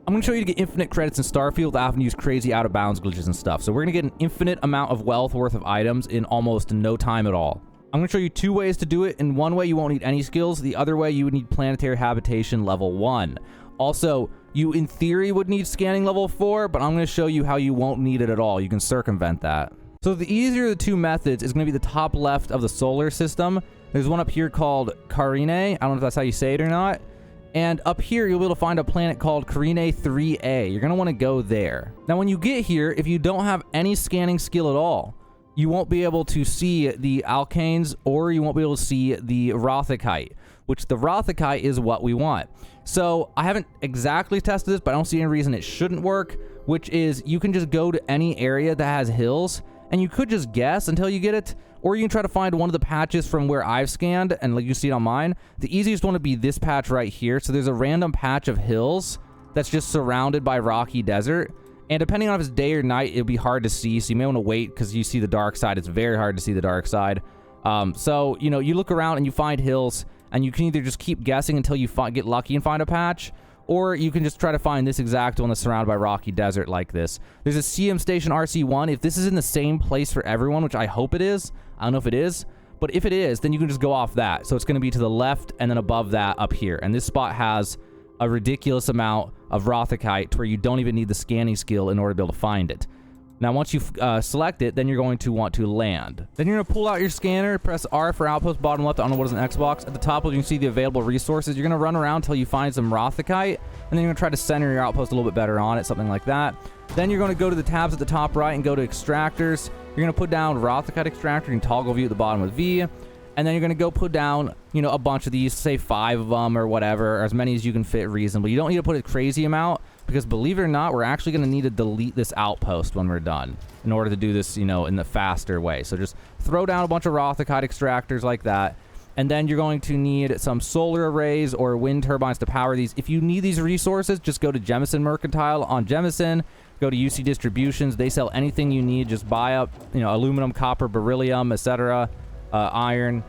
I'm going to show you to get infinite credits in Starfield without having to use crazy out-of-bounds glitches and stuff. So we're going to get an infinite amount of wealth worth of items in almost no time at all. I'm going to show you 2 ways to do it. In one way, you won't need any skills. The other way, you would need planetary habitation level 1. Also, you in theory would need scanning level 4, but I'm going to show you how you won't need it at all. You can circumvent that. So the easier of the 2 methods is going to be the top left of the solar system. There's one up here called Carine. I don't know if that's how you say it or not. And up here, you'll be able to find a planet called Carine 3A. You're going to want to go there. Now, when you get here, if you don't have any scanning skill at all, you won't be able to see the alkanes, or you won't be able to see the rothicite, which the rothicite is what we want. So I haven't exactly tested this, but I don't see any reason it shouldn't work, which is you can just go to any area that has hills, and you could just guess until you get it, or you can try to find one of the patches from where I've scanned, and like you see it on mine. The easiest one would be this patch right here. So there's a random patch of hills that's just surrounded by rocky desert, and depending on if it's day or night, it'll be hard to see, so you may want to wait because you see the dark side. It's very hard to see the dark side. So, you know, you look around and you find hills, and you can either just keep guessing until you get lucky and find a patch, or you can just try to find this exact one that's surrounded by rocky desert like this. There's a CM Station RC1. If this is in the same place for everyone, which I hope it is, I don't know if it is, but if it is, then you can just go off that. So it's going to be to the left and then above that up here. And this spot has a ridiculous amount of rothicite to where you don't even need the scanning skill in order to be able to find it. Now, once you select it, then you're going to want to land. Then you're going to pull out your scanner, press R for outpost, bottom left. I don't know what is an Xbox. At the top, you can see the available resources. You're going to run around until you find some rothicite, and then you're going to try to center your outpost a little bit better on it, something like that. Then you're going to go to the tabs at the top right and go to extractors. You're going to put down rothicite extractor. You can toggle view at the bottom with V. And then you're going to go put down, you know, a bunch of these, say 5 of them or whatever, or as many as you can fit reasonably. You don't need to put a crazy amount, because believe it or not, we're actually going to need to delete this outpost when we're done in order to do this, you know, in the faster way. So just throw down a bunch of rothicite extractors like that. And then you're going to need some solar arrays or wind turbines to power these. If you need these resources, just go to Jemison Mercantile on Jemison, go to UC Distributions. They sell anything you need. Just buy up, you know, aluminum, copper, beryllium, etc., iron.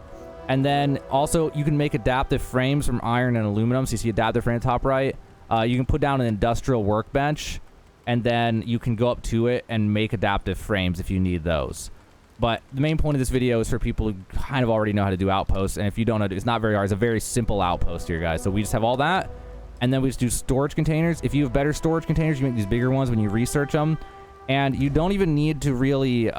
And then also you can make adaptive frames from iron and aluminum. So you see adaptive frame at the top right. You can put down an industrial workbench, and then you can go up to it and make adaptive frames if you need those. But the main point of this video is for people who kind of already know how to do outposts. And if you don't know, it's not very hard. It's a very simple outpost here, guys. So we just have all that, and then we just do storage containers. If you have better storage containers, you make these bigger ones when you research them. And you don't even need to really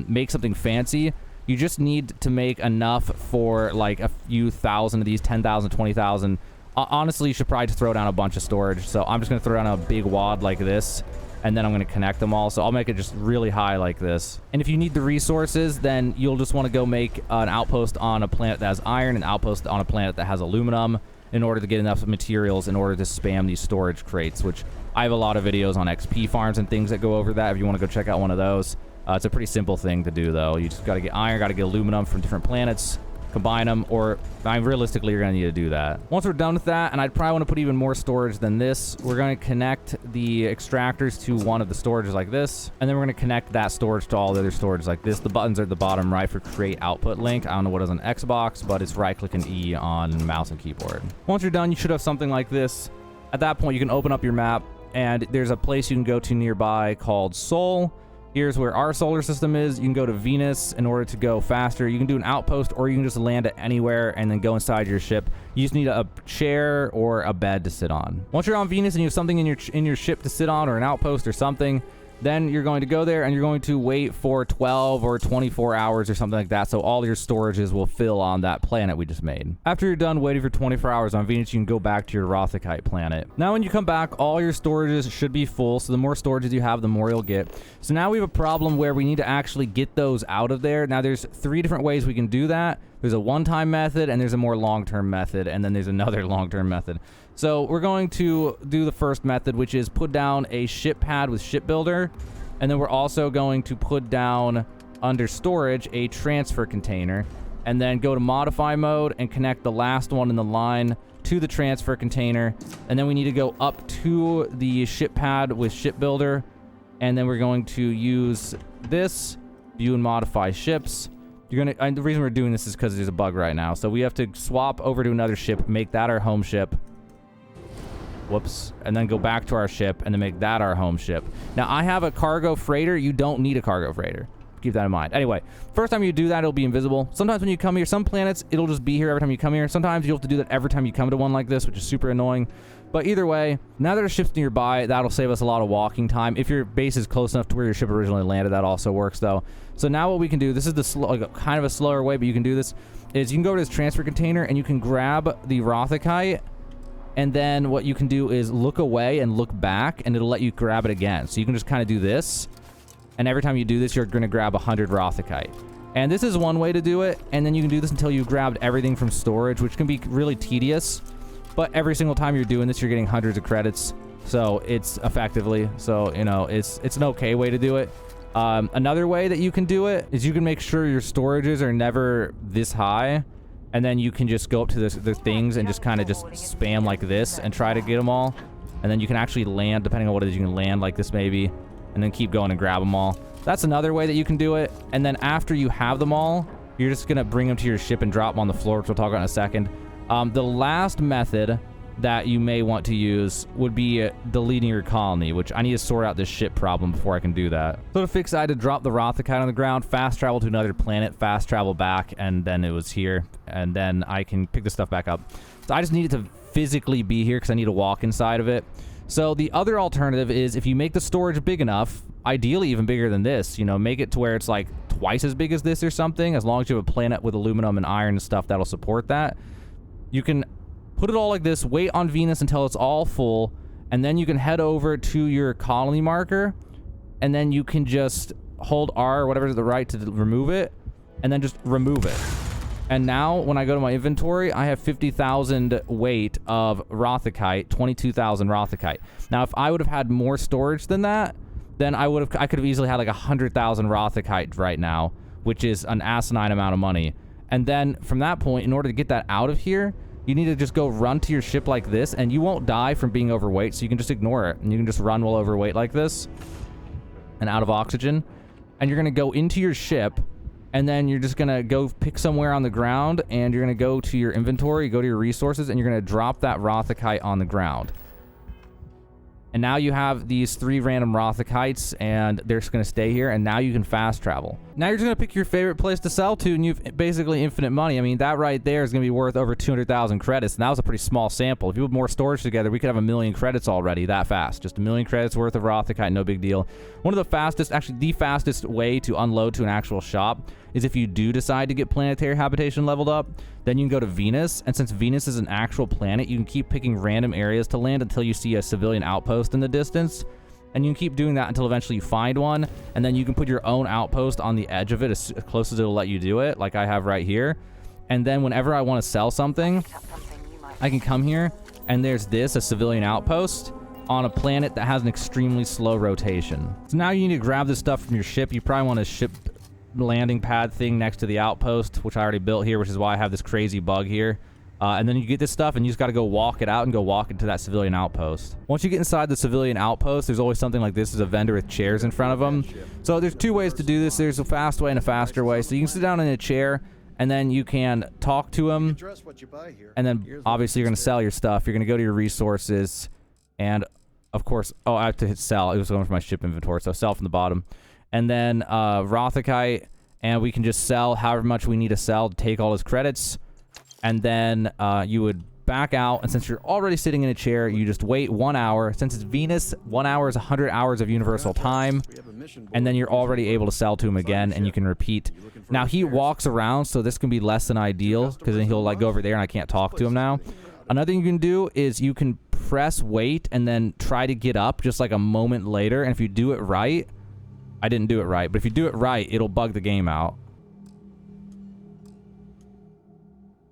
make something fancy. You just need to make enough for like a few thousand of these, 10,000, 20,000. Honestly, you should probably just throw down a bunch of storage. So I'm just going to throw down a big wad like this, and then I'm going to connect them all. So I'll make it just really high like this. And if you need the resources, then you'll just want to go make an outpost on a planet that has iron, an outpost on a planet that has aluminum, in order to get enough materials in order to spam these storage crates, which I have a lot of videos on XP farms and things that go over that if you want to go check out one of those. It's a pretty simple thing to do, though. You just got to get iron, got to get aluminum from different planets, combine them, or realistically, you're going to need to do that. Once we're done with that, and I'd probably want to put even more storage than this, we're going to connect the extractors to one of the storages like this, and then we're going to connect that storage to all the other storage like this. The buttons are at the bottom right for create output link. I don't know what it is on Xbox, but it's right-click and E on mouse and keyboard. Once you're done, you should have something like this. At that point, you can open up your map, and there's a place you can go to nearby called Sol. Here's where our solar system is. You can go to Venus in order to go faster. You can do an outpost, or you can just land it anywhere and then go inside your ship. You just need a chair or a bed to sit on. Once you're on Venus and you have something in your ship to sit on, or an outpost or something, then you're going to go there and you're going to wait for 12 or 24 hours or something like that, so all your storages will fill on that planet we just made. After you're done waiting for 24 hours on Venus, you can go back to your rothicite planet. Now when you come back, all your storages should be full, so the more storages you have, the more you'll get. So now we have a problem where we need to actually get those out of there. Now there's 3 different ways we can do that. There's a one-time method, and there's a more long-term method, and then there's another long-term method. So we're going to do the first method, which is put down a ship pad with shipbuilder, and then we're also going to put down under storage a transfer container, and then go to modify mode and connect the last one in the line to the transfer container, and then we need to go up to the ship pad with shipbuilder, and then we're going to use this view and modify ships. The reason we're doing this is because there's a bug right now, so we have to swap over to another ship, make that our home ship. whoops, and then go back to our ship and then make that our home ship. Now, I have a cargo freighter. You don't need a cargo freighter. Keep that in mind. Anyway, first time you do that, it'll be invisible. Sometimes when you come here, some planets, it'll just be here every time you come here. Sometimes you'll have to do that every time you come to one like this, which is super annoying. But either way, now that our ship's nearby, that'll save us a lot of walking time. If your base is close enough to where your ship originally landed, that also works, though. So now what we can do, this is the like kind of a slower way, but you can do this, is you can go to this transfer container and you can grab the Rothakite, and then what you can do is look away and look back, and it'll let you grab it again. So you can just kind of do this, and every time you do this, you're going to grab 100 Rothakite. And this is one way to do it, and then you can do this until you've grabbed everything from storage, which can be really tedious. But every single time you're doing this, you're getting hundreds of credits. So it's effectively, so, you know, it's an okay way to do it. Another way that you can do it is you can make sure your storages are never this high. And then you can just go up to the things and just kind of just spam like this and try to get them all. And then you can actually land, depending on what it is, you can land like this maybe. And then keep going and grab them all. That's another way that you can do it. And then after you have them all, you're just going to bring them to your ship and drop them on the floor, which we'll talk about in a second. The last method that you may want to use would be deleting your colony, which I need to sort out this ship problem before I can do that. So to fix, I had to drop the Rothakite on the ground, fast travel to another planet, fast travel back, and then it was here. And then I can pick this stuff back up. So I just needed to physically be here because I need to walk inside of it. So the other alternative is if you make the storage big enough, ideally even bigger than this, you know, make it to where it's like twice as big as this or something, as long as you have a planet with aluminum and iron and stuff that'll support that. You can put it all like this, wait on Venus until it's all full, and then you can head over to your colony marker, and then you can just hold R or whatever to the right to remove it, and then just remove it. And now, when I go to my inventory, I have 50,000 weight of Rothakite, 22,000 Rothakite. Now, if I would have had more storage than that, then I could have easily had like 100,000 Rothakite right now, which is an asinine amount of money. And then from that point, in order to get that out of here, you need to just go run to your ship like this, and you won't die from being overweight, so you can just ignore it. And you can just run while overweight like this and out of oxygen. And you're going to go into your ship, and then you're just going to go pick somewhere on the ground, and you're going to go to your inventory, go to your resources, and you're going to drop that Rothakite on the ground. And now you have these 3 random Rothakites, and they're just going to stay here, and now you can fast travel. Now you're just going to pick your favorite place to sell to, and you've basically infinite money. I mean, that right there is going to be worth over 200,000 credits, and that was a pretty small sample. If you put more storage together, we could have 1 million credits already that fast. Just 1 million credits worth of Rothakite, no big deal. One of the fastest, actually the fastest way to unload to an actual shop is if you do decide to get planetary habitation leveled up, then you can go to Venus, and since Venus is an actual planet, you can keep picking random areas to land until you see a civilian outpost in the distance, and you can keep doing that until eventually you find one, and then you can put your own outpost on the edge of it as close as it'll let you do it, like I have right here. And then whenever I want to sell something, I can come here, and there's this, a civilian outpost, on a planet that has an extremely slow rotation. So now you need to grab this stuff from your ship. You probably want to ship landing pad thing next to the outpost, which I already built here, which is why I have this crazy bug here. And then you get this stuff and you just got to go walk it out and go walk into that civilian outpost. Once you get inside the civilian outpost, there's always something like this. There's a vendor with chairs in front of them. So there's 2 ways to do this. There's a fast way and a faster way. So you can sit down in a chair and then you can talk to him. And then obviously you're going to sell your stuff. You're going to go to your resources. And of course, oh, I have to hit sell. It was going for my ship inventory. So sell from the bottom. And then Rothakite, and we can just sell however much we need to sell to take all his credits. And then you would back out, and since you're already sitting in a chair, you just wait 1 hour. Since it's Venus, 1 hour is 100 hours of universal time, and then you're already able to sell to him again, and you can repeat. Now, he walks around, so this can be less than ideal, because then he'll like go over there, and I can't talk to him now. Another thing you can do is you can press wait, and then try to get up just like a moment later, and if you do it right... I didn't do it right, but if you do it right, it'll bug the game out.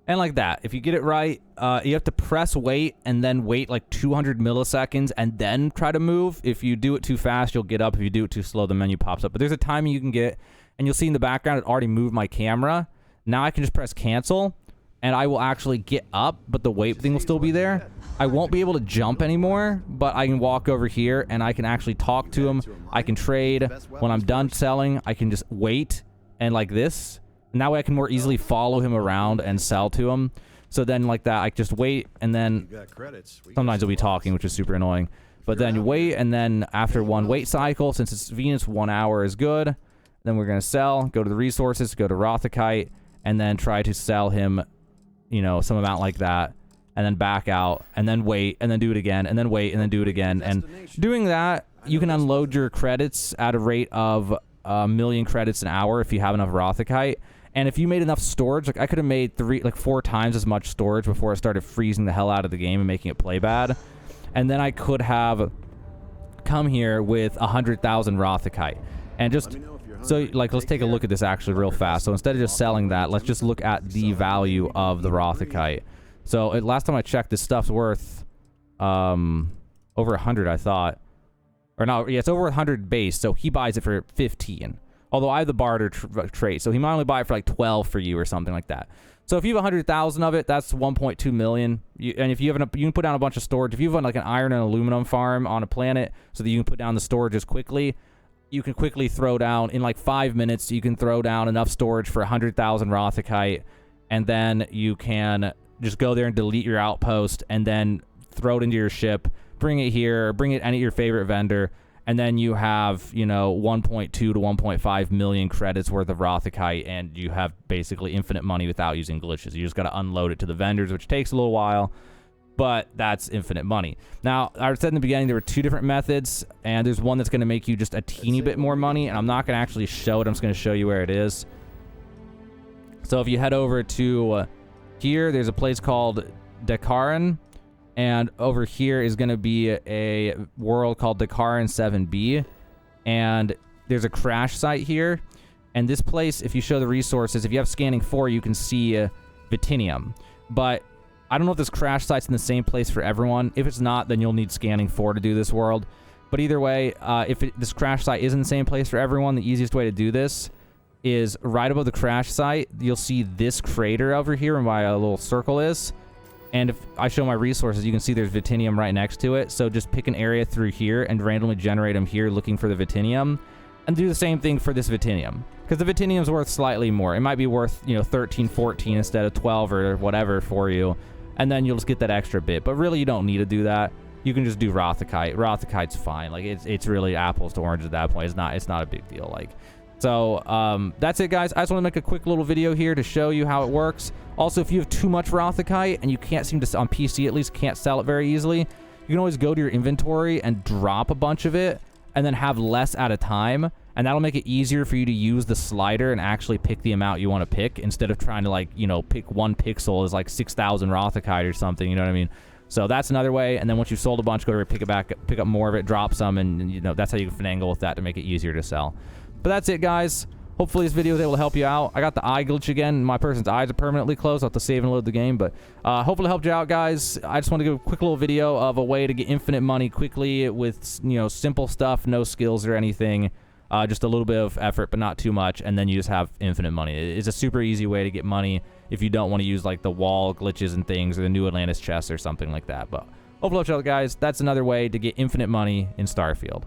And like that. If you get it right, you have to press wait and then wait like 200 milliseconds and then try to move. If you do it too fast, you'll get up. If you do it too slow, the menu pops up. But there's a timing you can get, and you'll see in the background it already moved my camera. Now I can just press cancel, and I will actually get up, but the wait thing will still be there. I won't be able to jump anymore, but I can walk over here and I can actually talk to him. I can trade. When I'm done selling, I can just wait and like this. And that way I can more easily follow him around and sell to him. So then like that, I just wait, and then sometimes you'll be talking, which is super annoying. But then you wait, and then after one wait cycle, since it's Venus, 1 hour is good. Then we're going to sell, go to the resources, go to Rothakite, and then try to sell him, you know, some amount like that. And then back out, and then wait, and then do it again, and then wait, and then do it again. And doing that, you can unload your credits at a rate of 1 million credits an hour if you have enough Rothakite. And if you made enough storage, like I could have made 4 times as much storage before I started freezing the hell out of the game and making it play bad. And then I could have come here with 100,000 Rothakite. And just, so like, let's take a look at this actually real fast. So instead of just selling that, let's just look at the value of the Rothakite. So last time I checked, this stuff's worth over 100, I thought. Or no, yeah, it's over 100 base, so he buys it for 15. Although I have the barter trait, so he might only buy it for like 12 for you or something like that. So if you have 100,000 of it, that's 1.2 million. And if you have you can put down a bunch of storage. If you have like an iron and aluminum farm on a planet, so that you can put down the storages quickly, you can quickly throw down in like 5 minutes. You can throw down enough storage for 100,000 Rothakite, and then you can just go there and delete your outpost, and then throw it into your ship, bring it here, bring it any your favorite vendor. And then you have, you know, 1.2 to 1.5 million credits worth of Rothakite, and you have basically infinite money without using glitches. You just got to unload it to the vendors, which takes a little while, but that's infinite money. Now, I said in the beginning there were 2 different methods, and there's one that's going to make you just a teeny bit more money, and I'm not going to actually show it. I'm just going to show you where it is. So if you head over to here, there's a place called Dakaran. And over here is going to be a world called Dakaran 7B. And there's a crash site here. And this place, if you show the resources, if you have scanning 4, you can see Vitinium. But I don't know if this crash site's in the same place for everyone. If it's not, then you'll need scanning 4 to do this world. But either way, if this crash site is in the same place for everyone, the easiest way to do this is right above the crash site. You'll see this crater over here and my little circle is. And if I show my resources, you can see there's Vitinium right next to it. So just pick an area through here and randomly generate them here looking for the Vitinium. And do the same thing for this Vitinium. Because the Vitinium's worth slightly more. It might be worth, you know, 13, 14 instead of 12 or whatever for you. And then you'll just get that extra bit. But really, you don't need to do that. You can just do Rothakite. Rothakite's fine. Like, it's really apples to oranges at that point. It's not a big deal. Like, so, that's it, guys. I just want to make a quick little video here to show you how it works. Also, if you have too much Rothakite and you can't seem to, on PC at least, can't sell it very easily, you can always go to your inventory and drop a bunch of it and then have less at a time. And that'll make it easier for you to use the slider and actually pick the amount you want to pick instead of trying to, like, you know, pick 1 pixel is like 6,000 Rothakite or something, you know what I mean? So that's another way. And then once you've sold a bunch, go to pick up more of it, drop some, and you know, that's how you can finagle with that to make it easier to sell. But that's it, guys. Hopefully this video was able to help you out. I got the eye glitch again. My person's eyes are permanently closed. I'll have to save and load the game. But hopefully it helped you out, guys. I just want to give a quick little video of a way to get infinite money quickly with, you know, simple stuff, no skills or anything. Just a little bit of effort, but not too much. And then you just have infinite money. It's a super easy way to get money if you don't want to use, like, the wall glitches and things or the New Atlantis chest or something like that. But hopefully it helped you out, guys. That's another way to get infinite money in Starfield.